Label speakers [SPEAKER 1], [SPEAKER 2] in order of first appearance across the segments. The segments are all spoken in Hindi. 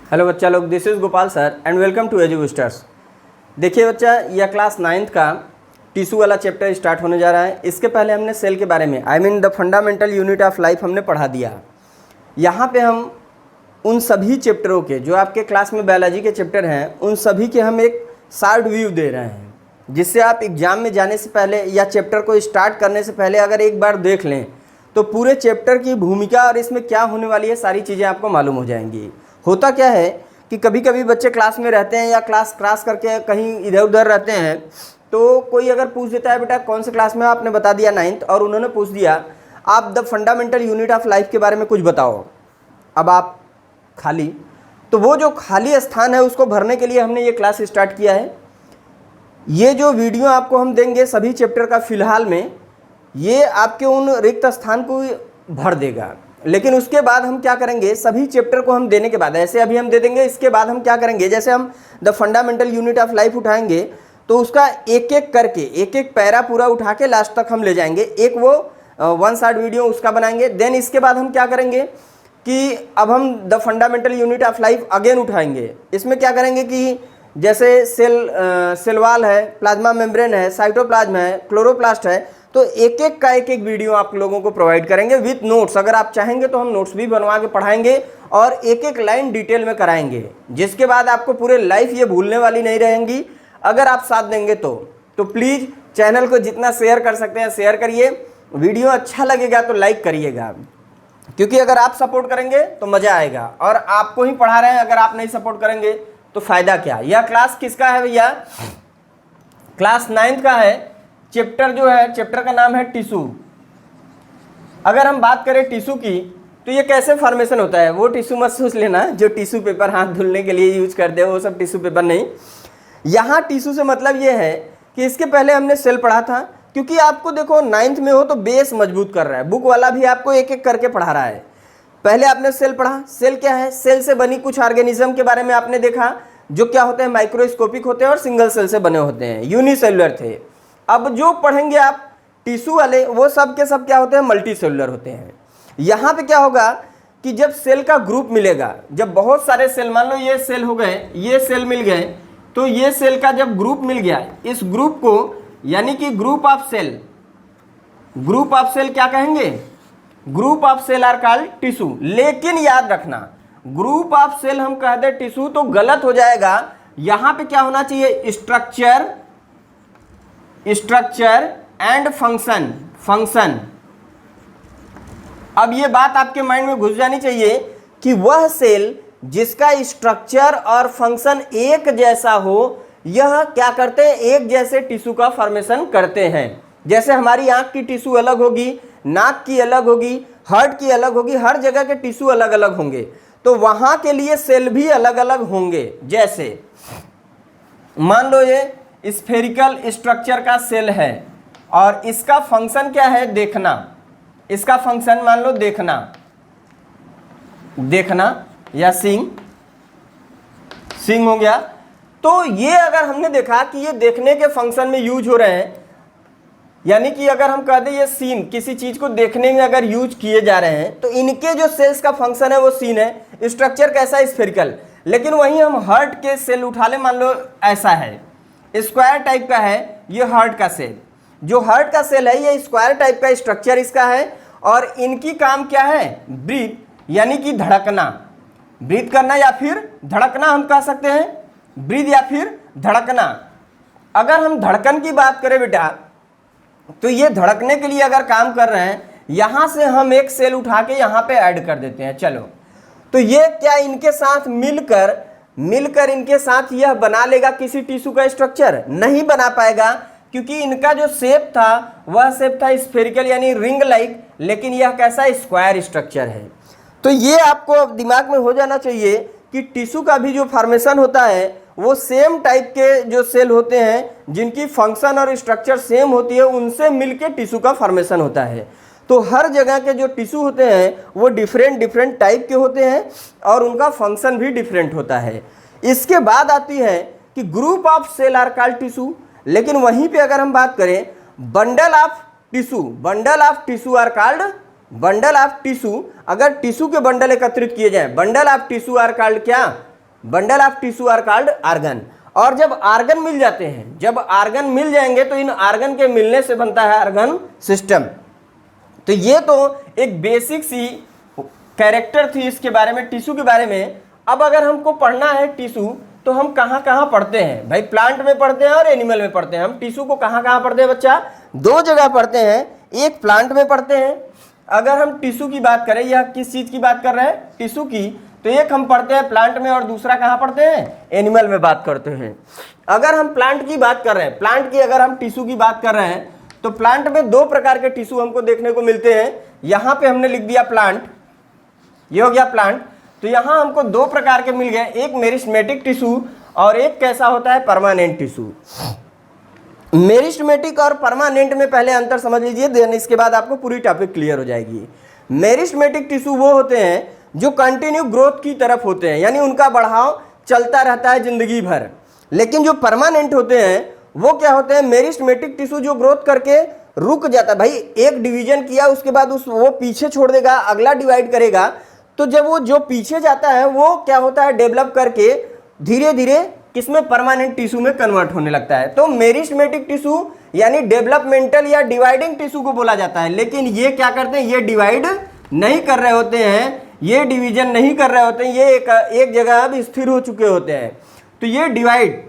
[SPEAKER 1] हेलो बच्चा लोग, this is Gopal sir and welcome to Eduboosters. देखिए बच्चा, यह क्लास 9th का टिश्यू वाला चैप्टर स्टार्ट होने जा रहा है। इसके पहले हमने सेल के बारे में the fundamental unit of life हमने पढ़ा दिया। यहाँ पे हम उन सभी चैप्टरों के जो आपके क्लास में बायोलॉजी के चैप्टर हैं, उन सभी के हम एक शॉर्ट व्यू दे रहे हैं, जिससे आप एग्ज़ाम में जाने से पहले या चैप्टर को स्टार्ट करने से पहले अगर एक बार देख लें तो पूरे चैप्टर की भूमिका और इसमें क्या होने वाली है सारी चीज़ें आपको मालूम हो जाएंगी। होता क्या है कि कभी कभी बच्चे क्लास में रहते हैं या क्लास क्रॉस करके कहीं इधर उधर रहते हैं, तो कोई अगर पूछ देता है बेटा कौन से क्लास में, आपने बता दिया 9th, और उन्होंने पूछ दिया आप the fundamental unit of life के बारे में कुछ बताओ। अब आप खाली, तो वो जो खाली स्थान है उसको भरने के लिए हमने ये क्लास स्टार्ट किया है। ये जो वीडियो आपको हम देंगे सभी चैप्टर का, फिलहाल में ये आपके उन रिक्त स्थान को भर देगा। लेकिन उसके बाद हम क्या करेंगे, सभी चैप्टर को हम देने के बाद, ऐसे अभी हम दे देंगे, इसके बाद हम क्या करेंगे, जैसे हम the fundamental unit of life उठाएंगे तो उसका एक एक करके एक एक पैरा पूरा उठा के लास्ट तक हम ले जाएंगे। एक वो वन शॉट वीडियो उसका बनाएंगे। देन इसके बाद हम क्या करेंगे कि अब हम the fundamental unit of life again उठाएंगे। इसमें क्या करेंगे कि जैसे सेल वॉल है, प्लाज्मा मेम्ब्रेन है, साइटोप्लाज्म है, क्लोरोप्लास्ट है, तो एक एक का एक एक वीडियो आप लोगों को प्रोवाइड करेंगे विथ नोट्स। अगर आप चाहेंगे तो हम नोट्स भी बनवा के पढ़ाएंगे और एक एक लाइन डिटेल में कराएंगे, जिसके बाद आपको पूरे लाइफ ये भूलने वाली नहीं रहेंगी अगर आप साथ देंगे तो प्लीज़ चैनल को जितना शेयर कर सकते हैं शेयर करिए। वीडियो अच्छा लगेगा तो लाइक करिएगा, क्योंकि अगर आप सपोर्ट करेंगे तो मज़ा आएगा, और आपको ही पढ़ा रहे हैं, अगर आप नहीं सपोर्ट करेंगे तो फ़ायदा क्या। यह क्लास किसका है भैया? क्लास 9th का है। चैप्टर जो है, चैप्टर का नाम है टिश्यू। अगर हम बात करें टिश्यू की, तो ये कैसे फॉर्मेशन होता है, वो टिश्यू मत सोच लेना जो टिश्यू पेपर हाथ धुलने के लिए यूज करते हो, वो सब टिश्यू पेपर नहीं। यहाँ टिश्यू से मतलब ये है कि इसके पहले हमने सेल पढ़ा था, क्योंकि आपको देखो 9th में हो तो बेस मजबूत कर रहा है, बुक वाला भी आपको एक एक करके पढ़ा रहा है। पहले आपने सेल पढ़ा। सेल क्या है? सेल से बनी कुछ ऑर्गेनिज्म के बारे में आपने देखा, जो क्या होते हैं, माइक्रोस्कोपिक होते हैं और सिंगल सेल से बने होते हैं, यूनिसेलुलर थे। अब जो पढ़ेंगे आप टिश्यू वाले, वो सब के सब क्या होते हैं, मल्टी सेलुलर होते हैं। यहाँ पे क्या होगा कि जब सेल का ग्रुप मिलेगा, जब बहुत सारे सेल, मान लो ये सेल हो गए, ये सेल मिल गए, तो ये सेल का जब ग्रुप मिल गया, इस ग्रुप को यानी कि group of cell, group of cell क्या कहेंगे, group of cell are called tissue. लेकिन याद रखना, ग्रुप ऑफ सेल हम कह दे टिश्यू तो गलत हो जाएगा। यहां पे क्या होना चाहिए, स्ट्रक्चर एंड फंक्शन। अब ये बात आपके माइंड में घुस जानी चाहिए कि वह सेल जिसका स्ट्रक्चर और फंक्शन एक जैसा हो, यह क्या करते हैं, एक जैसे टिश्यू का फॉर्मेशन करते हैं। जैसे हमारी आंख की टिश्यू अलग होगी, नाक की अलग होगी, हार्ट की अलग होगी, हर जगह के टिश्यू अलग अलग होंगे, तो वहां के लिए सेल भी अलग अलग होंगे। जैसे मान लो ये स्फेरिकल स्ट्रक्चर का सेल है और इसका फंक्शन क्या है, देखना। इसका फंक्शन मान लो देखना या सीइंग हो गया। तो ये अगर हमने देखा कि ये देखने के फंक्शन में यूज हो रहे हैं, यानी कि अगर हम कह दें ये सीन, किसी चीज को देखने में अगर यूज किए जा रहे हैं, तो इनके जो सेल्स का फंक्शन है वो सीन है। स्ट्रक्चर कैसा है, स्फेरिकल। लेकिन वहीं हम हार्ट के सेल उठा ले, मान लो ऐसा है, स्क्वायर टाइप का है ये हार्ट का सेल। जो हार्ट का सेल है ये स्क्वायर टाइप का स्ट्रक्चर इसका है, और इनकी काम क्या है, ब्रीथ, यानी कि धड़कना, ब्रीथ करना या फिर धड़कना हम कह सकते हैं, ब्रीथ या फिर धड़कना। अगर हम धड़कन की बात करें बेटा, तो ये धड़कने के लिए अगर काम कर रहे हैं, यहां से हम एक सेल उठा के यहां पे ऐड कर देते हैं। चलो, तो ये क्या इनके साथ मिलकर इनके साथ यह बना लेगा किसी टिश्यू का स्ट्रक्चर? नहीं बना पाएगा, क्योंकि इनका जो शेप था वह शेप था स्फेरिकल यानी रिंग लाइक, लेकिन यह कैसा, स्क्वायर स्ट्रक्चर है। तो ये आपको दिमाग में हो जाना चाहिए कि टिश्यू का भी जो फॉर्मेशन होता है वो सेम टाइप के जो सेल होते हैं, जिनकी फंक्शन और स्ट्रक्चर सेम होती है, उनसे मिलके टिश्यू का फॉर्मेशन होता है। तो हर जगह के जो टिश्यू होते हैं वो डिफरेंट टाइप के होते हैं और उनका फंक्शन भी डिफरेंट होता है। इसके बाद आती है कि group of cell are called tissue. लेकिन वहीं पे अगर हम बात करें bundle of tissue are called bundle of tissue. अगर टिश्यू के बंडल एकत्रित किए जाए, bundle of tissue are called क्या, bundle of tissue are called organ. और जब आर्गन मिल जाते हैं, जब आर्गन मिल जाएंगे तो इन आर्गन के मिलने से बनता है आर्गन सिस्टम। तो ये तो एक बेसिक सी कैरेक्टर थी इसके बारे में, टिश्यू के बारे में। अब अगर हमको पढ़ना है टिश्यू तो हम कहाँ कहाँ पढ़ते हैं भाई? प्लांट में पढ़ते हैं और एनिमल में पढ़ते हैं। हम टिश्यू को कहाँ कहाँ पढ़ते हैं बच्चा? दो जगह पढ़ते हैं, एक प्लांट में पढ़ते हैं। अगर हम टिश्यू की बात करें, या किस चीज़ की बात कर रहे हैं? टिश्यू की। तो एक हम पढ़ते हैं प्लांट में और दूसरा कहाँ पढ़ते हैं? एनिमल में बात करते हैं। अगर हम प्लांट की बात कर रहे हैं, प्लांट की अगर हम टिश्यू की बात कर रहे हैं, तो प्लांट में दो प्रकार के टिश्यू हमको देखने को मिलते हैं। यहाँ पे हमने लिख दिया प्लांट, ये हो गया प्लांट। तो यहाँ हमको दो प्रकार के मिल गए, एक मेरिस्टेमेटिक टिश्यू और एक कैसा होता है? Permanent tissue. मेरिस्टेमेटिक और परमानेंट में पहले अंतर समझ लीजिए, देन इसके बाद आपको पूरी टॉपिक क्लियर हो जाएगी। मेरिस्टेमेटिक टिश्यू वो होते हैं जो कंटिन्यू ग्रोथ की तरफ होते हैं, यानी उनका बढ़ाव चलता रहता है जिंदगी भर। लेकिन जो परमानेंट होते हैं वो क्या होते हैं? मेरिस्टेमेटिक टिश्यू जो ग्रोथ करके रुक जाता है। भाई एक डिवीजन किया, उसके बाद वो पीछे छोड़ देगा, अगला डिवाइड करेगा। तो जब वो जो पीछे जाता है वो क्या होता है? डेवलप करके धीरे धीरे किसमें? परमानेंट टिश्यू में कन्वर्ट होने लगता है। तो मेरिस्टेमेटिक टिश्यू यानी डेवलपमेंटल या डिवाइडिंग टिश्यू को बोला जाता है। लेकिन ये क्या करते हैं? ये डिवाइड नहीं कर रहे होते हैं, ये डिवीजन नहीं कर रहे होते हैं, ये एक जगह अब स्थिर हो चुके होते हैं। तो ये डिवाइड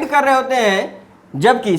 [SPEAKER 1] कर रहे होते हैं, जबकि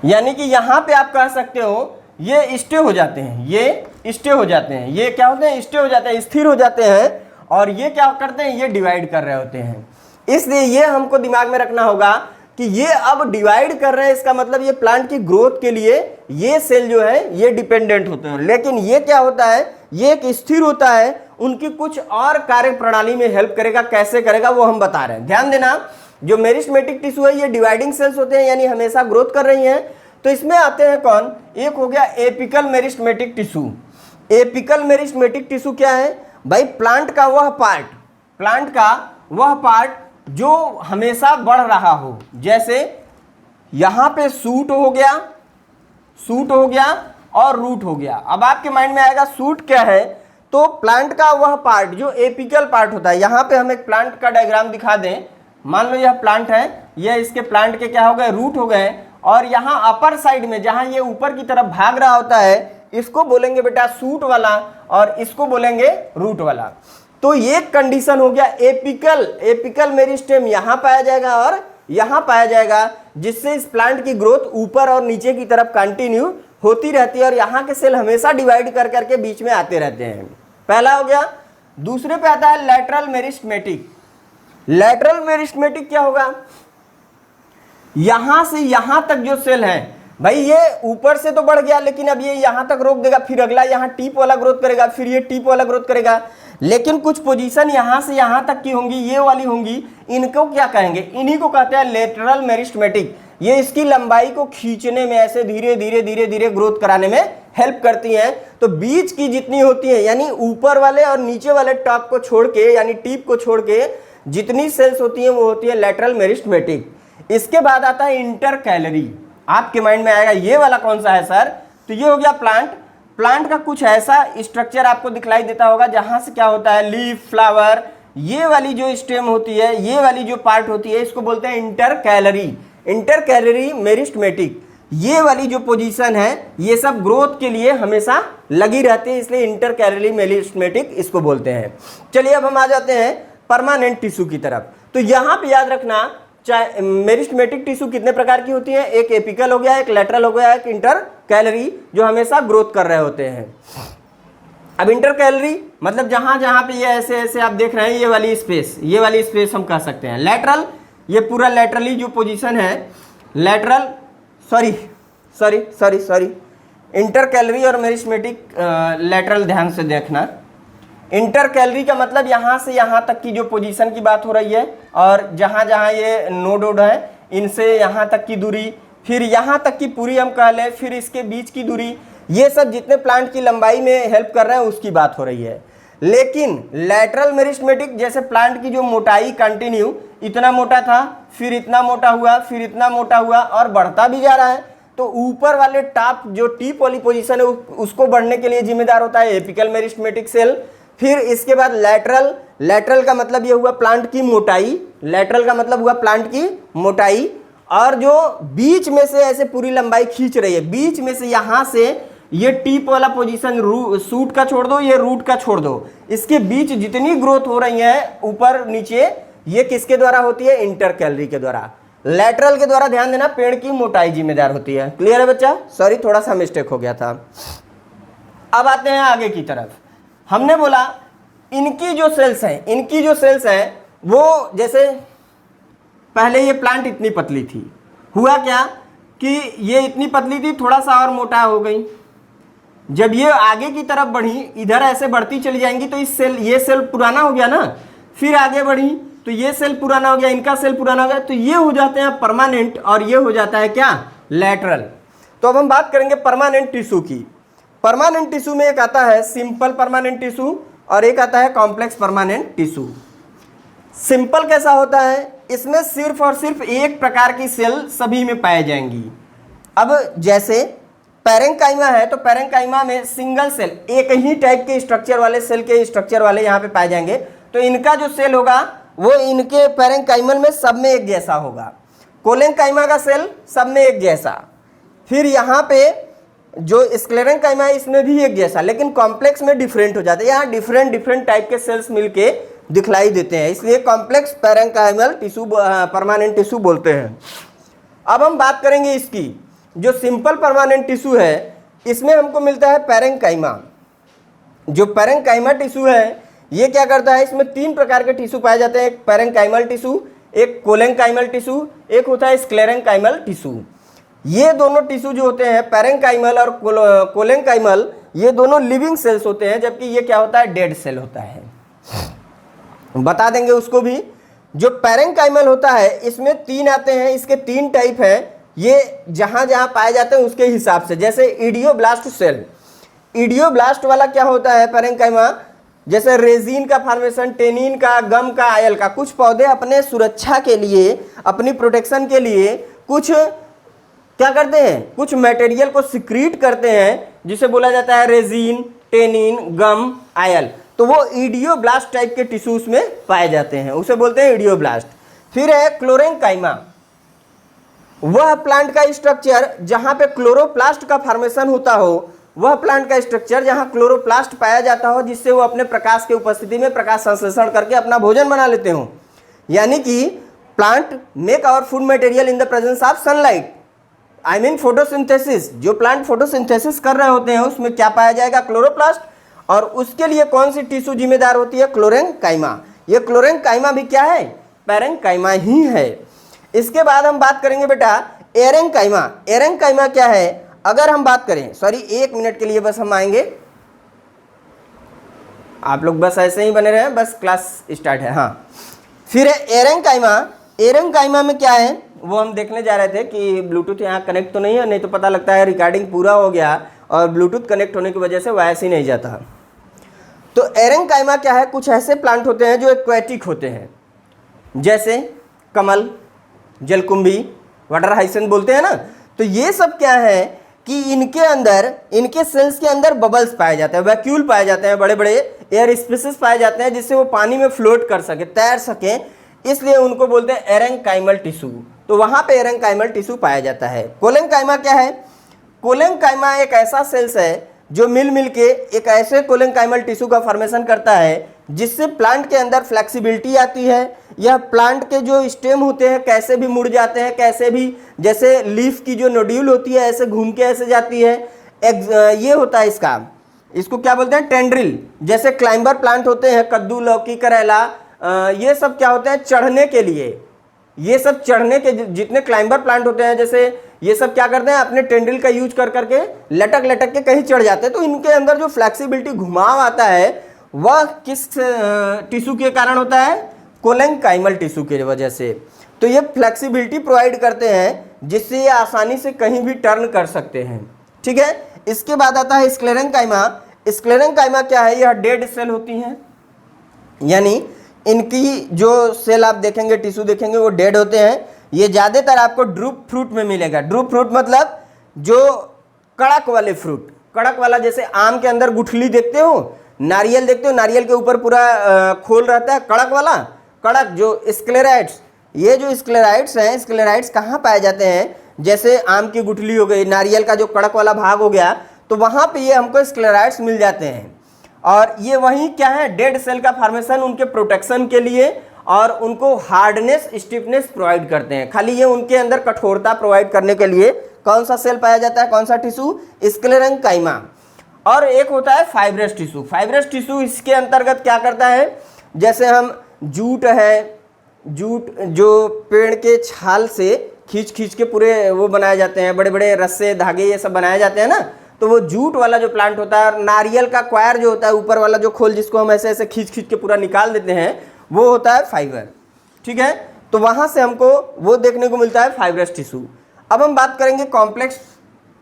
[SPEAKER 1] यानी कि यहां पे आप कह सकते हो ये स्टे हो जाते हैं, ये स्टे हो जाते हैं। ये क्या होते हैं? स्टे हो जाते हैं, स्थिर हो जाते हैं। और ये क्या करते हैं? ये डिवाइड कर रहे होते हैं। इसलिए ये हमको दिमाग में रखना होगा कि ये अब डिवाइड कर रहे हैं, इसका मतलब ये प्लांट की ग्रोथ के लिए ये सेल जो है ये डिपेंडेंट होते हैं। लेकिन ये क्या होता है? ये एक स्थिर होता है, उनकी कुछ और कार्य प्रणाली में हेल्प करेगा। कैसे करेगा वो हम बता रहे हैं। ध्यान देना, जो मेरिस्टेमेटिक टिश्यू है ये डिवाइडिंग सेल्स होते हैं, यानी हमेशा ग्रोथ कर रही हैं। तो इसमें आते हैं कौन? एक हो गया apical meristematic tissue. Apical meristematic tissue क्या है भाई? प्लांट का वह पार्ट जो हमेशा बढ़ रहा हो। जैसे यहां पे सूट हो गया और रूट हो गया। अब आपके माइंड में आएगा सूट क्या है? तो प्लांट का वह पार्ट जो एपिकल पार्ट होता है। यहां पे हम एक प्लांट का डायग्राम दिखा दें। मान लो यह प्लांट है, यह इसके प्लांट के क्या हो गए? रूट हो गए। और यहाँ अपर साइड में जहां ये ऊपर की तरफ भाग रहा होता है, इसको बोलेंगे बेटा सूट वाला और इसको बोलेंगे रूट वाला। तो ये कंडीशन हो गया एपिकल मेरिस्टेम यहाँ पाया जाएगा और यहाँ पाया जाएगा, जिससे इस प्लांट की ग्रोथ ऊपर और नीचे की तरफ कंटिन्यू होती रहती है और यहाँ के सेल हमेशा डिवाइड कर करके बीच में आते रहते हैं। पहला हो गया। दूसरे पे आता है लैटरल मेरिस्टेमेटिक। लैटरल मेरिस्टेमेटिक क्या होगा? यहां से यहां तक जो सेल है भाई, ये ऊपर से तो बढ़ गया, लेकिन अब ये यहां तक रोक देगा, फिर अगला यहां टिप वाला ग्रोथ करेगा, फिर ये टिप वाला ग्रोथ करेगा। लेकिन कुछ पोजीशन यहां से यहां तक की होंगी, ये वाली होंगी, इनको क्या कहेंगे? इन्हीं को कहते हैं लेटरल मेरिस्टेमेटिक। ये इसकी लंबाई को खींचने में, ऐसे धीरे धीरे ग्रोथ कराने में हेल्प करती हैं। तो बीच की जितनी होती है, यानी ऊपर वाले और नीचे वाले टॉप को छोड़ के, यानी टिप को छोड़ के जितनी सेल्स होती हैं वो होती है लेटरल मेरिस्टेमेटिक। इसके बाद आता है इंटर कैलरी। आपके माइंड में आएगा ये वाला कौन सा है सर? तो ये हो गया प्लांट का कुछ ऐसा स्ट्रक्चर आपको दिखलाई देता होगा जहां से क्या होता है? लीफ, फ्लावर, ये वाली जो स्टेम होती है, ये वाली जो पार्ट होती है, इसको बोलते हैं इंटर कैलरी मेरिस्टेमेटिक। ये वाली जो पोजीशन है ये सब ग्रोथ के लिए हमेशा लगी रहती है, इसलिए इंटर कैलरी मेरिस्टेमेटिक इसको बोलते हैं। चलिए अब हम आ जाते हैं परमानेंट टिश्यू की तरफ। तो यहाँ पे याद रखना, चाहे मेरिस्टेमेटिक टिश्यू कितने प्रकार की होती है? एक एपिकल हो गया, एक लेटरल हो गया, एक इंटर कैलरी जो हमेशा ग्रोथ कर रहे होते हैं। अब इंटर कैलरी मतलब जहां जहां पे ये ऐसे आप देख रहे हैं, ये वाली स्पेस हम कह सकते हैं। लेटरल, ये पूरा लेटरली जो पोजीशन है, लेटरल सॉरी इंटर कैलरी और मेरिस्टेमेटिक लेटरल ध्यान से देखना। इंटर कैलरी का मतलब यहाँ से यहाँ तक की जो पोजीशन की बात हो रही है, और जहाँ जहाँ ये नोड है इनसे यहाँ तक की दूरी, फिर यहाँ तक की पूरी हम कह लें, फिर इसके बीच की दूरी, ये सब जितने प्लांट की लंबाई में हेल्प कर रहे हैं उसकी बात हो रही है। लेकिन लैटरल मेरिस्टेमेटिक जैसे प्लांट की जो मोटाई कंटिन्यू इतना मोटा था, फिर इतना मोटा हुआ, फिर इतना मोटा हुआ और बढ़ता भी जा रहा है, तो ऊपर वाले टॉप जो टिप वाली पोजीशन है उसको बढ़ने के लिए जिम्मेदार होता है एपिकल मेरिस्टेमेटिक सेल। फिर इसके बाद लैटरल, लैटरल का मतलब ये हुआ प्लांट की मोटाई, लैटरल का मतलब हुआ प्लांट की मोटाई, और जो बीच में से ऐसे पूरी लंबाई खींच रही है, बीच में से यहां से ये टिप वाला पोजीशन सूट का छोड़ दो, ये रूट का छोड़ दो, इसके बीच जितनी ग्रोथ हो रही है ऊपर नीचे, ये किसके द्वारा होती है? इंटरकैलरी के द्वारा। लैटरल के द्वारा ध्यान देना, पेड़ की मोटाई जिम्मेदार होती है। क्लियर है बच्चा? सॉरी थोड़ा सा मिस्टेक हो गया था। अब आते हैं आगे की तरफ। हमने बोला इनकी जो सेल्स हैं, इनकी जो सेल्स हैं वो जैसे पहले ये प्लांट इतनी पतली थी, हुआ क्या कि ये इतनी पतली थी, थोड़ा सा और मोटा हो गई। जब ये आगे की तरफ बढ़ी, इधर ऐसे बढ़ती चली जाएंगी, तो इस सेल, ये सेल पुराना हो गया ना, फिर आगे बढ़ी तो ये सेल पुराना हो गया, इनका सेल पुराना हो गया, तो ये हो जाते हैं परमानेंट और ये हो जाता है क्या? लैटरल। तो अब हम बात करेंगे परमानेंट टिश्यू की। परमानेंट टिश्यू में एक आता है सिंपल परमानेंट टिश्यू और एक आता है कॉम्प्लेक्स परमानेंट टिश्यू। सिंपल कैसा होता है? इसमें सिर्फ और सिर्फ एक प्रकार की सेल सभी में पाई जाएंगी। अब जैसे पैरेंकाइमा है, तो पैरेंकाइमा में सिंगल सेल, एक ही टाइप के स्ट्रक्चर वाले सेल के स्ट्रक्चर वाले यहाँ पे पाए जाएंगे, तो इनका जो सेल होगा वो इनके पैरेंकाइमल में सब में एक जैसा होगा। कोलेंकाइमा का सेल सब में एक जैसा, फिर यहाँ पे जो स्क्लेरेंकाइमा है इसमें भी एक जैसा, लेकिन कॉम्प्लेक्स में डिफरेंट हो जाता है। यहाँ डिफरेंट डिफरेंट टाइप के सेल्स मिलके दिखलाई देते हैं, इसलिए कॉम्प्लेक्स पैरेंकाइमल टिश्यू परमानेंट टिश्यू बोलते हैं। अब हम बात करेंगे इसकी, जो सिंपल परमानेंट टिश्यू है इसमें हमको मिलता है पैरेंकाइमा। जो पैरेंकाइमा टिश्यू है ये क्या करता है? इसमें तीन प्रकार के टिश्यू पाए जाते हैं, एक पैरेंकाइमल टिश्यू, एक कोलेंकाइमल टिश्यू, एक होता है स्क्लेरेंकाइमल टिश्यू। ये दोनों टिश्यू जो होते हैं पैरेंकाइमल और कोलेंकाइमल, ये दोनों लिविंग सेल्स होते हैं, जबकि ये क्या होता है? डेड सेल होता है। बता देंगे उसको भी। जो पैरेंकाइमल होता है इसमें तीन आते हैं, इसके तीन टाइप हैं, ये जहां जहां पाए जाते हैं उसके हिसाब से। जैसे इडियोब्लास्ट सेल, इडियोब्लास्ट वाला क्या होता है पैरेंकाइमा? जैसे रेजिन का फॉर्मेशन, टेनिन का, गम का, आयल का। कुछ पौधे अपने सुरक्षा के लिए, अपनी प्रोटेक्शन के लिए कुछ क्या करते हैं? कुछ मटेरियल को सिक्रीट करते हैं, जिसे बोला जाता है रेजिन, टेनिन, गम, आयल। तो वो इडियोब्लास्ट टाइप के टिश्यूज में पाए जाते हैं, उसे बोलते हैं इडियोब्लास्ट। फिर है क्लोरेंकाइमा, वह प्लांट का स्ट्रक्चर जहां पे क्लोरोप्लास्ट का फॉर्मेशन होता हो, वह प्लांट का स्ट्रक्चर जहां क्लोरोप्लास्ट पाया जाता हो, जिससे वो अपने प्रकाश की उपस्थिति में प्रकाश संश्लेषण करके अपना भोजन बना लेते हो। यानी कि plant make our food material in the presence of sunlight, I mean photosynthesis. जो प्लांट फोटोसिंथेसिस कर रहे होते हैं उसमें क्या पाया जाएगा? क्लोरोप्लास्ट। और उसके लिए कौन सी टिश्यू जिम्मेदार होती है? क्लोरेंकाइमा। ये क्लोरेंकाइमा भी क्या है? पैरेंकाइमा ही है। इसके बाद हम बात करेंगे बेटा एरेंकाइमा। एरेंकाइमा क्या है? अगर हम बात करें, सॉरी एक मिनट के लिए बस हम आएंगे, आप लोग बस ऐसे ही बने रहे, बस क्लास स्टार्ट है। हाँ, फिर है एरेंकाइमा। एरेंकाइमा में क्या है वो हम देखने जा रहे थे कि ब्लूटूथ यहाँ कनेक्ट तो नहीं है, नहीं तो पता लगता है रिकॉर्डिंग पूरा हो गया और ब्लूटूथ कनेक्ट होने की वजह से वायस ही नहीं जाता। तो एरेंकाइमा क्या है? कुछ ऐसे प्लांट होते हैं जो एक्वेटिक होते हैं, जैसे कमल, जलकुंभी, वाटर हाइसेंथ बोलते हैं ना। तो ये सब क्या है कि इनके अंदर, इनके सेल्स के अंदर बबल्स पाए जाते हैं, वैक्यूल पाए जाते हैं, बड़े बड़े एयर स्पेसेस पाए जाते हैं, जिससे वो पानी में फ्लोट कर सके, तैर सके, इसलिए उनको बोलते हैं एरेंकाइमल टिश्यू। तो वहां पे एरेंकाइमल टिश्यू पाया जाता है। कोलेंकाइमा क्या है? कोलेंकाइमा एक ऐसा सेल्स है जो मिल के एक ऐसे कोलेंकाइमल टिश्यू का फॉर्मेशन करता है जिससे प्लांट के अंदर फ्लेक्सिबिलिटी आती है। यह प्लांट के जो स्टेम होते हैं कैसे भी मुड़ जाते हैं, कैसे भी, जैसे लीफ की जो नोड्यूल होती है ऐसे घूम के ऐसे जाती है। ये होता है इसको क्या बोलते हैं? टेंड्रिल। जैसे क्लाइंबर प्लांट होते हैं, कद्दू, लौकी, करेला, ये सब क्या होते हैं? चढ़ने के लिए। ये सब चढ़ने के जितने क्लाइंबर प्लांट होते हैं, जैसे ये सब क्या करते हैं? अपने टेंड्रिल का यूज कर करके लटक लटक के कहीं चढ़ जाते हैं। तो इनके अंदर जो फ्लेक्सिबिलिटी, घुमाव आता है, वह किस टिश्यू के कारण होता है? कोलेंकाइमल टिश्यू की वजह से। तो ये फ्लेक्सिबिलिटी प्रोवाइड करते हैं जिससे ये आसानी से कहीं भी टर्न कर सकते हैं। ठीक है। इसके बाद आता है स्क्लेरेंकाइमा। स्क्लेरेंकाइमा क्या है? यह डेड सेल होती हैं, यानी इनकी जो सेल आप देखेंगे, टिश्यू देखेंगे, वो डेड होते हैं। ये ज़्यादातर आपको ड्रूप फ्रूट में मिलेगा। ड्रूप फ्रूट मतलब जो कड़क वाले फ्रूट, कड़क वाला, जैसे आम के अंदर गुठली देखते हो, नारियल देखते हो, नारियल के ऊपर पूरा खोल रहता है, कड़क वाला, कड़क जो स्क्लेराइड्स, ये जो स्क्लेराइड्स हैं, स्क्लेराइड्स कहाँ पाए जाते हैं, जैसे आम की गुठली हो गई, नारियल का जो कड़क वाला भाग हो गया, तो वहाँ पे ये हमको स्क्लेराइड्स मिल जाते हैं। और ये वही क्या है, डेड सेल का फॉर्मेशन, उनके प्रोटेक्शन के लिए और उनको हार्डनेस, स्टिफनेस प्रोवाइड करते हैं। खाली ये उनके अंदर कठोरता प्रोवाइड करने के लिए कौन सा सेल पाया जाता है, कौन सा टिश्यू, स्क्लेरेंकाइमा। और एक होता है फाइब्रस टिश्यू। फाइब्रस टिश्यू इसके अंतर्गत क्या करता है, जैसे हम जूट है, जूट जो पेड़ के छाल से खींच खींच के पूरे वो बनाए जाते हैं, बड़े बड़े रस्से, धागे, ये सब बनाए जाते हैं ना, तो वो जूट वाला जो प्लांट होता है, नारियल का क्वायर जो होता है, ऊपर वाला जो खोल जिसको हम ऐसे ऐसे खींच खींच के पूरा निकाल देते हैं, वो होता है फाइबर। ठीक है, तो वहाँ से हमको वो देखने को मिलता है फाइब्रस टिश्यू। अब हम बात करेंगे कॉम्प्लेक्स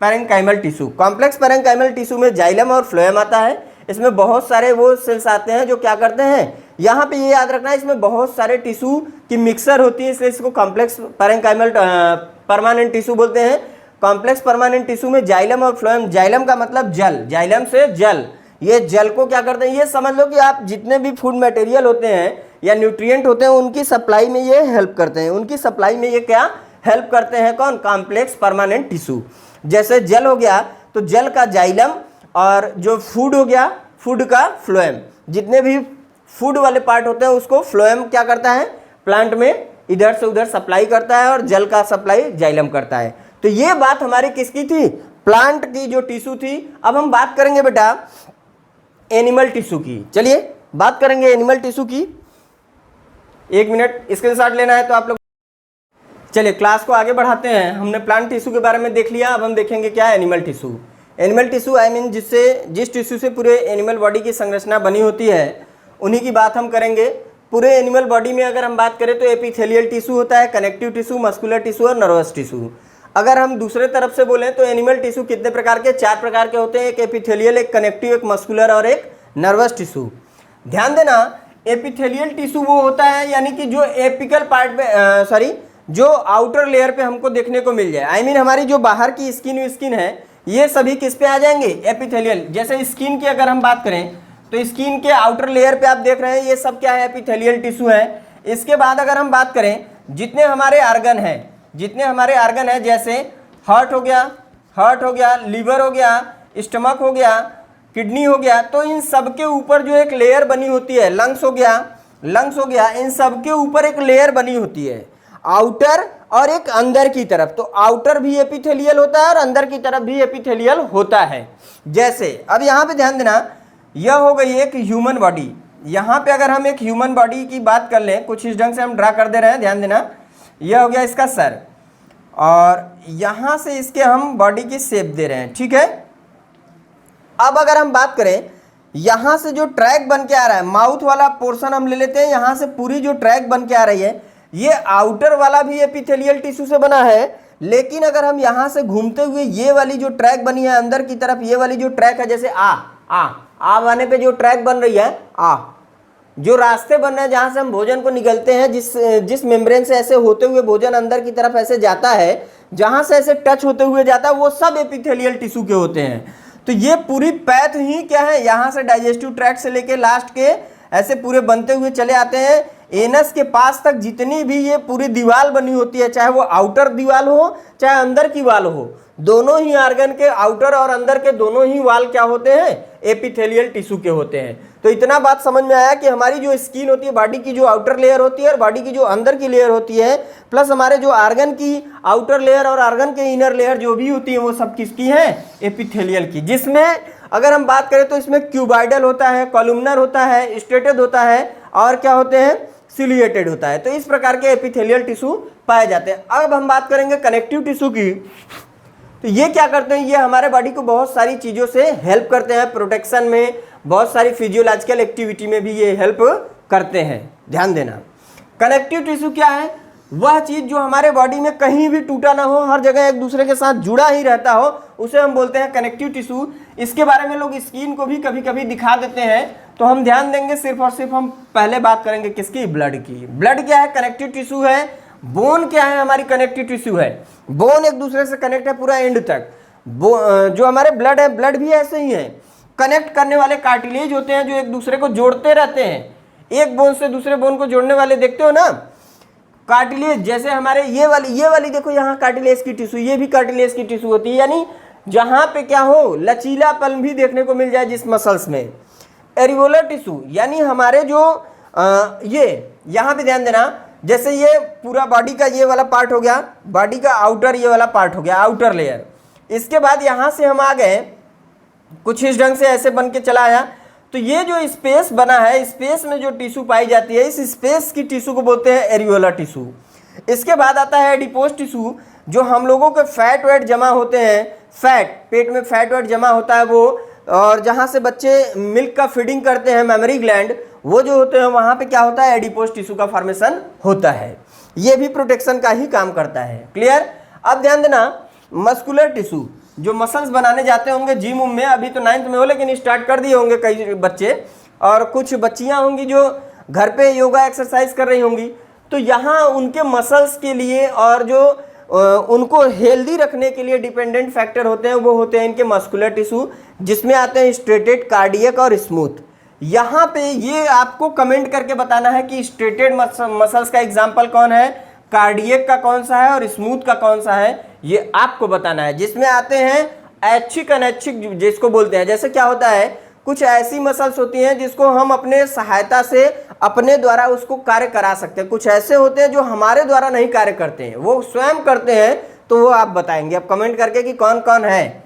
[SPEAKER 1] पैरेंकाइमल टिश्यू। कॉम्प्लेक्स पैरेंकाइमल टिश्यू में जाइलम और फ्लोएम आता है। इसमें बहुत सारे वो सेल्स आते हैं जो क्या करते हैं, यहाँ पे ये याद रखना है, इसमें बहुत सारे टिश्यू की मिक्सर होती है, इसलिए इसको कॉम्प्लेक्स पैरेंकाइमल परमानेंट टिश्यू बोलते हैं। कॉम्प्लेक्स परमानेंट टिश्यू में जाइलम और फ्लोएम, जाइलम का मतलब जल, जाइलम से जल, ये जल को क्या करते हैं, ये समझ लो कि आप जितने भी फूड मटेरियल होते हैं या न्यूट्रिएंट होते हैं उनकी सप्लाई में ये हेल्प करते हैं, उनकी सप्लाई में ये क्या हेल्प करते हैं, कौन, कॉम्प्लेक्स परमानेंट टिश्यू। जैसे जल हो गया तो जल का जाइलम, और जो फूड हो गया फूड का फ्लोएम। जितने भी फूड वाले पार्ट होते हैं उसको फ्लोएम क्या करता है, प्लांट में इधर से उधर सप्लाई करता है, और जल का सप्लाई जाइलम करता है। तो ये बात हमारी किसकी थी, प्लांट की जो टिश्यू थी। अब हम बात करेंगे बेटा एनिमल टिश्यू की। चलिए बात करेंगे एनिमल टिश्यू की। 1 मिनट स्क्रीनशॉट लेना है तो आप लोग। चलिए क्लास को आगे बढ़ाते हैं। हमने प्लांट टिश्यू के बारे में देख लिया, अब हम देखेंगे क्या है animal tissue. Animal tissue I mean जिस टिश्यू से पूरे एनिमल बॉडी की संरचना बनी होती है, उन्हीं की बात हम करेंगे। पूरे एनिमल बॉडी में अगर हम बात करें तो एपिथेलियल टिश्यू होता है, कनेक्टिव टिश्यू, मस्कुलर टिश्यू और नर्वस टिश्यू। अगर हम दूसरे तरफ से बोलें तो एनिमल टिश्यू कितने प्रकार के, 4 प्रकार के होते हैं, एक एपिथेलियल, एक कनेक्टिव, एक मस्कुलर और एक नर्वस टिश्यू। ध्यान देना, एपिथेलियल टिश्यू वो होता है यानी कि जो एपिकल पार्ट में जो आउटर लेयर पे हमको देखने को मिल जाए, आई मीन हमारी जो बाहर की स्किन है, ये सभी किस पे आ जाएंगे, एपिथेलियल। जैसे स्किन की अगर हम बात करें तो स्किन के आउटर लेयर पे आप देख रहे हैं ये सब क्या है, एपिथेलियल टिश्यू है। इसके बाद अगर हम बात करें जितने हमारे आर्गन हैं, जैसे हार्ट हो गया, लीवर हो गया, स्टमक हो गया, किडनी हो गया, तो इन सब के ऊपर जो एक लेयर बनी होती है, लंग्स हो गया, इन सब के ऊपर एक लेयर बनी होती है, आउटर और एक अंदर की तरफ। तो आउटर भी एपिथेलियल होता है और अंदर की तरफ भी एपिथेलियल होता है। जैसे अब यहाँ पे ध्यान देना, यह हो गई एक ह्यूमन बॉडी। यहाँ पे अगर हम एक ह्यूमन बॉडी की बात कर लें, कुछ इस ढंग से हम ड्रा कर दे रहे हैं, ध्यान देना, यह हो गया इसका सर, और यहाँ से इसके हम बॉडी की शेप दे रहे हैं। ठीक है, अब अगर हम बात करें यहाँ से जो ट्रैक बन के आ रहा है, माउथ वाला पोर्शन हम ले लेते हैं, यहाँ से पूरी जो ट्रैक बन के आ रही है, ये आउटर वाला भी एपिथेलियल टिश्यू से बना है। लेकिन अगर हम यहाँ से घूमते हुए ये वाली जो ट्रैक बनी है अंदर की तरफ, ये वाली जो ट्रैक है, जैसे आ आने पे जो ट्रैक बन रही है, जो रास्ते बन रहे हैं जहाँ से हम भोजन को निगलते हैं, जिस मेम्ब्रेन से ऐसे होते हुए भोजन अंदर की तरफ ऐसे जाता है, जहाँ से ऐसे टच होते हुए जाता है, वो सब एपिथेलियल टिश्यू के होते हैं। तो ये पूरी पैथ ही क्या है, यहाँ से डाइजेस्टिव ट्रैक्ट से लेके लास्ट के ऐसे पूरे बनते हुए चले आते हैं एनस के पास तक। जितनी भी ये पूरी दीवार बनी होती है, चाहे वो आउटर दीवार हो चाहे अंदर की वाल हो, दोनों ही आर्गन के आउटर और अंदर के दोनों ही वाल क्या होते हैं, एपिथेलियल टिश्यू के होते हैं। तो इतना बात समझ में आया कि हमारी जो स्किन होती है, बॉडी की जो आउटर लेयर होती है और बॉडी की जो अंदर की लेयर होती है, प्लस हमारे जो आर्गन की आउटर लेयर और आर्गन के इनर लेयर जो भी होती है, वो सब किसकी है, एपिथेलियल की। जिसमें अगर हम बात करें तो इसमें क्यूबाइडल होता है, कॉलुमनर होता है, स्ट्रेटेड होता है और क्या होते हैं, सिलिएटेड होता है। तो इस प्रकार के एपिथेलियल टिश्यू पाए जाते हैं। अब हम बात करेंगे कनेक्टिव टिश्यू की। तो ये क्या करते हैं, ये हमारे बॉडी को बहुत सारी चीज़ों से हेल्प करते हैं, प्रोटेक्शन में, बहुत सारी फिजियोलॉजिकल एक्टिविटी में भी ये हेल्प करते हैं। ध्यान देना, कनेक्टिव टिश्यू क्या है, वह चीज़ जो हमारे बॉडी में कहीं भी टूटा ना हो, हर जगह एक दूसरे के साथ जुड़ा ही रहता हो, उसे हम बोलते हैं कनेक्टिव टिश्यू। इसके बारे में लोग स्किन को भी कभी कभी दिखा देते हैं, तो हम ध्यान देंगे सिर्फ और सिर्फ हम पहले बात करेंगे किसकी, ब्लड की। ब्लड क्या है, कनेक्टिव टिश्यू है। बोन क्या है, हमारी कनेक्टिव टिश्यू है। बोन एक दूसरे से कनेक्ट है पूरा एंड तक। जो हमारे ब्लड है, ब्लड भी ऐसे ही है, कनेक्ट करने वाले कार्टिलेज होते हैं जो एक दूसरे को जोड़ते रहते हैं, एक बोन से दूसरे बोन को जोड़ने वाले, देखते हो ना कार्टिलेज। जैसे हमारे ये वाली देखो यहाँ कार्टिलेज की टिश्यू, ये भी कार्टिलेज की टिश्यू होती है, यानी जहाँ पे क्या हो लचीलापन भी देखने को मिल जाए जिस मसल्स में। एरिवोलर टिश्यू यानी हमारे जो ये यहाँ पे ध्यान देना, जैसे ये पूरा बॉडी का ये वाला पार्ट हो गया, बॉडी का आउटर ये वाला पार्ट हो गया, आउटर लेयर। इसके बाद यहाँ से हम आ गए, कुछ इस ढंग से ऐसे बन के चला आया, तो ये जो स्पेस बना है, स्पेस में जो टिश्यू पाई जाती है, इस स्पेस की टिश्यू को बोलते हैं एरिवोलर टिश्यू। इसके बाद आता है एडिपोज टिश्यू, जो हम लोगों के फैट वेट जमा होते हैं, फैट पेट में फैट वेट जमा होता है वो, और जहाँ से बच्चे मिल्क का फीडिंग करते हैं, मेमोरी ग्लैंड वो जो होते हैं, वहाँ पे क्या होता है एडिपोज टिश्यू का फॉर्मेशन होता है। ये भी प्रोटेक्शन का ही काम करता है। क्लियर। अब ध्यान देना, मस्कुलर टिश्यू जो मसल्स बनाने जाते होंगे जिम उम में, अभी तो 9th में हो लेकिन स्टार्ट कर दिए होंगे कई बच्चे, और कुछ बच्चियां होंगी जो घर पे योगा एक्सरसाइज कर रही होंगी, तो यहाँ उनके मसल्स के लिए और जो उनको हेल्दी रखने के लिए डिपेंडेंट फैक्टर होते हैं, वो होते हैं इनके मस्कुलर टिश्यू, जिसमें आते हैं स्ट्रेटेड, कार्डियक और स्मूथ। यहाँ पे ये आपको कमेंट करके बताना है कि स्ट्रेटेड मसल्स का एग्जाम्पल कौन है, कार्डियक का कौन सा है और स्मूथ का कौन सा है, ये आपको बताना है। जिसमें आते हैं ऐच्छिक अनैच्छिक जिसको बोलते हैं। जैसे क्या होता है, कुछ ऐसी मसल्स होती हैं जिसको हम अपने सहायता से अपने द्वारा उसको कार्य करा सकते हैं, कुछ ऐसे होते हैं जो हमारे द्वारा नहीं कार्य करते हैं, वो स्वयं करते हैं, तो वो आप बताएंगे अब कमेंट करके कि कौन कौन है।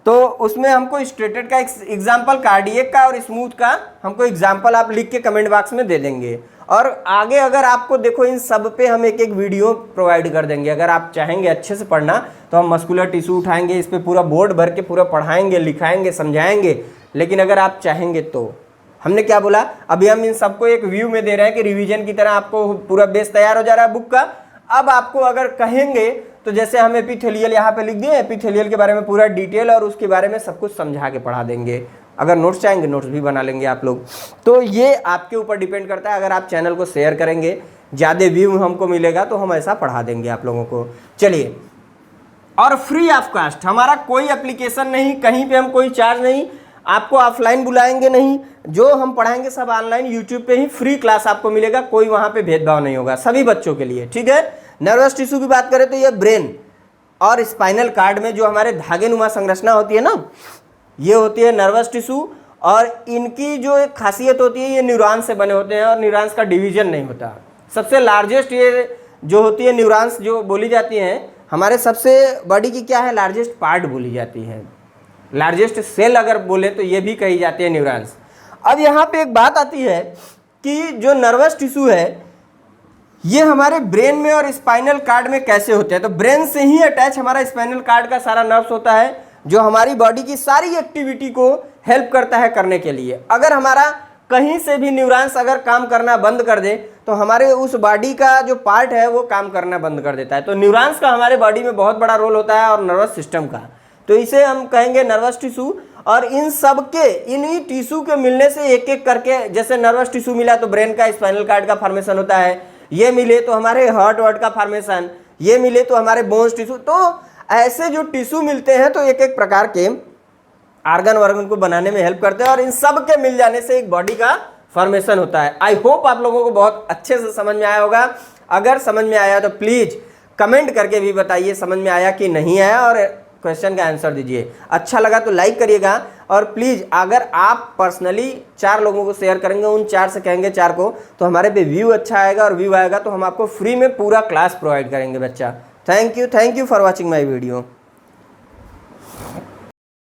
[SPEAKER 1] तो उसमें हमको स्ट्रेटेड का एग्जाम्पल, कार्डियक का और स्मूथ का हमको एग्जाम्पल आप लिख के कमेंट बॉक्स में दे देंगे। और आगे अगर आपको देखो इन सब पे हम एक एक वीडियो प्रोवाइड कर देंगे। अगर आप चाहेंगे अच्छे से पढ़ना तो हम मस्कुलर टिश्यू उठाएंगे, इस पे पूरा बोर्ड भर के पूरा पढ़ाएंगे, लिखाएंगे, समझाएंगे। लेकिन अगर आप चाहेंगे तो हमने क्या बोला, अभी हम इन सबको एक व्यू में दे रहे हैं कि रिवीजन की तरह आपको पूरा बेस तैयार हो जा रहा है बुक का। अब आपको अगर कहेंगे तो जैसे हम एपिथेलियल यहाँ पे लिख दिए, एपिथेलियल के बारे में पूरा डिटेल और उसके बारे में सब कुछ समझा के पढ़ा देंगे। अगर नोट्स चाहेंगे नोट्स भी बना लेंगे आप लोग। तो ये आपके ऊपर डिपेंड करता है, अगर आप चैनल को शेयर करेंगे, ज़्यादा व्यू हमको मिलेगा तो हम ऐसा पढ़ा देंगे आप लोगों को। चलिए, और फ्री ऑफ कास्ट, हमारा कोई एप्लीकेशन नहीं, कहीं पे हम कोई चार्ज नहीं, आपको ऑफलाइन बुलाएंगे नहीं, जो हम पढ़ाएंगे सब ऑनलाइन यूट्यूब पे ही फ्री क्लास आपको मिलेगा, कोई वहाँ पे भेदभाव नहीं होगा, सभी बच्चों के लिए। ठीक है। नर्वस टिश्यू की बात करें तो ये ब्रेन और स्पाइनल कार्ड में जो हमारे धागे नुमा संरचना होती है ना, ये होती है नर्वस टिश्यू, और इनकी जो एक खासियत होती है, ये न्यूरॉन्स से बने होते हैं और न्यूरॉन्स का डिवीजन नहीं होता। सबसे लार्जेस्ट ये जो होती है न्यूरॉन्स जो बोली जाती हैं, हमारे सबसे बॉडी की क्या है, लार्जेस्ट पार्ट बोली जाती है, लार्जेस्ट सेल अगर बोले तो ये भी कही जाती है न्यूरॉन्स। अब यहाँ पे एक बात आती है कि जो नर्वस टिश्यू है ये हमारे ब्रेन में और स्पाइनल कार्ड में कैसे होते हैं। तो ब्रेन से ही अटैच हमारा स्पाइनल कार्ड का सारा नर्व्स होता है, जो हमारी बॉडी की सारी एक्टिविटी को हेल्प करता है करने के लिए। अगर हमारा कहीं से भी न्यूरॉन्स अगर काम करना बंद कर दे तो हमारे उस बॉडी का जो पार्ट है वो काम करना बंद कर देता है। तो न्यूरॉन्स का हमारे बॉडी में बहुत बड़ा रोल होता है और नर्वस सिस्टम का, तो इसे हम कहेंगे नर्वस टिश्यू। और इन सब के इन्हीं टिश्यू के मिलने से एक एक करके, जैसे नर्वस टिश्यू मिला तो ब्रेन का स्पाइनल कार्ड का फॉर्मेशन होता है, ये मिले तो हमारे हार्ट वार्ट का फॉर्मेशन, ये मिले तो हमारे बोन्स टिश्यू। तो ऐसे जो टिश्यू मिलते हैं तो एक एक प्रकार के आर्गन वार्गन को बनाने में हेल्प करते हैं, और इन सब के मिल जाने से एक बॉडी का फॉर्मेशन होता है। आई होप आप लोगों को बहुत अच्छे से समझ में आया होगा। अगर समझ में आया तो प्लीज कमेंट करके भी बताइए समझ में आया कि नहीं आया, और क्वेश्चन का आंसर दीजिए। अच्छा लगा तो लाइक करिएगा, और प्लीज़ अगर आप पर्सनली 4 लोगों को शेयर करेंगे, उन 4 से कहेंगे 4 को, तो हमारे पे व्यू अच्छा आएगा, और व्यू आएगा तो हम आपको फ्री में पूरा क्लास प्रोवाइड करेंगे बच्चा। Thank you for watching my video.